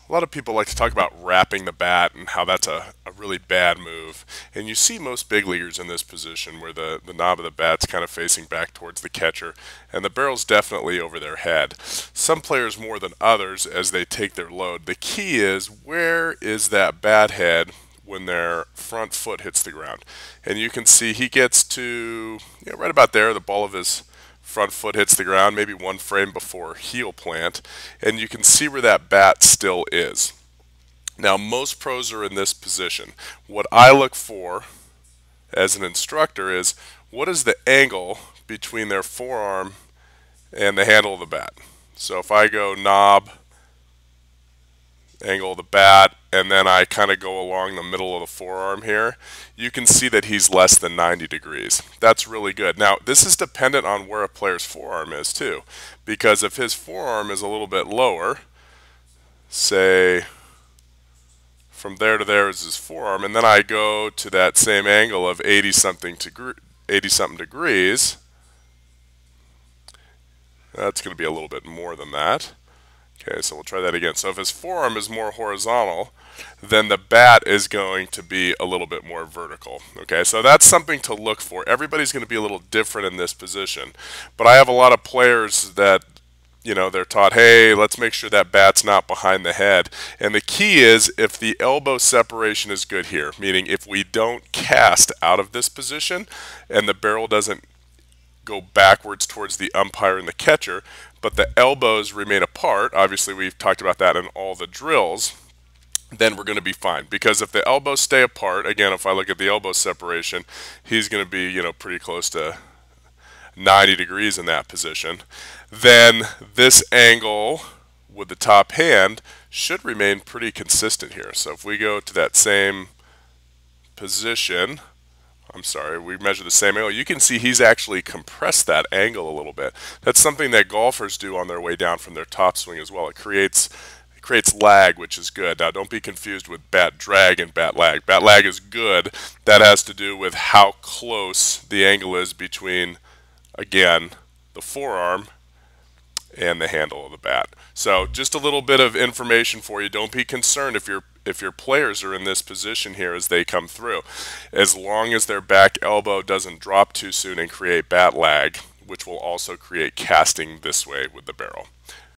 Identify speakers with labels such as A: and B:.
A: A lot of people like to talk about wrapping the bat and how that's a really bad move. And you see most big leaguers in this position where the knob of the bat's kind of facing back towards the catcher and the barrel's definitely over their head. Some players more than others as they take their load. The key is, where is that bat head when their front foot hits the ground? And you can see he gets to, right about there, the ball of his front foot hits the ground, maybe one frame before heel plant, and you can see where that bat still is. Now, most pros are in this position. What I look for as an instructor is, what is the angle between their forearm and the handle of the bat? So if I go knob, angle of the bat, and then I kind of go along the middle of the forearm here, you can see that he's less than 90 degrees. That's really good. Now, this is dependent on where a player's forearm is too, because if his forearm is a little bit lower, say from there to there is his forearm, and then I go to that same angle of 80 something degrees, that's going to be a little bit more than that. Okay, so we'll try that again. So if his forearm is more horizontal, then the bat is going to be a little bit more vertical. Okay, so that's something to look for. Everybody's going to be a little different in this position. But I have a lot of players that, they're taught, hey, let's make sure that bat's not behind the head. And the key is, if the elbow separation is good here, meaning if we don't cast out of this position and the barrel doesn't go backwards towards the umpire and the catcher, but the elbows remain apart, obviously we've talked about that in all the drills, then we're going to be fine. Because if the elbows stay apart, again, if I look at the elbow separation, he's going to be, pretty close to 90 degrees in that position. Then this angle with the top hand should remain pretty consistent here. So if we go to that same position, we measure the same angle, you can see he's actually compressed that angle a little bit. That's something that golfers do on their way down from their topswing as well. It creates lag, which is good. Now, don't be confused with bat drag and bat lag. Bat lag is good. That has to do with how close the angle is between, again, the forearm and the handle of the bat. So just a little bit of information for you. Don't be concerned if your players are in this position here as they come through. As long as their back elbow doesn't drop too soon and create bat lag, which will also create casting this way with the barrel.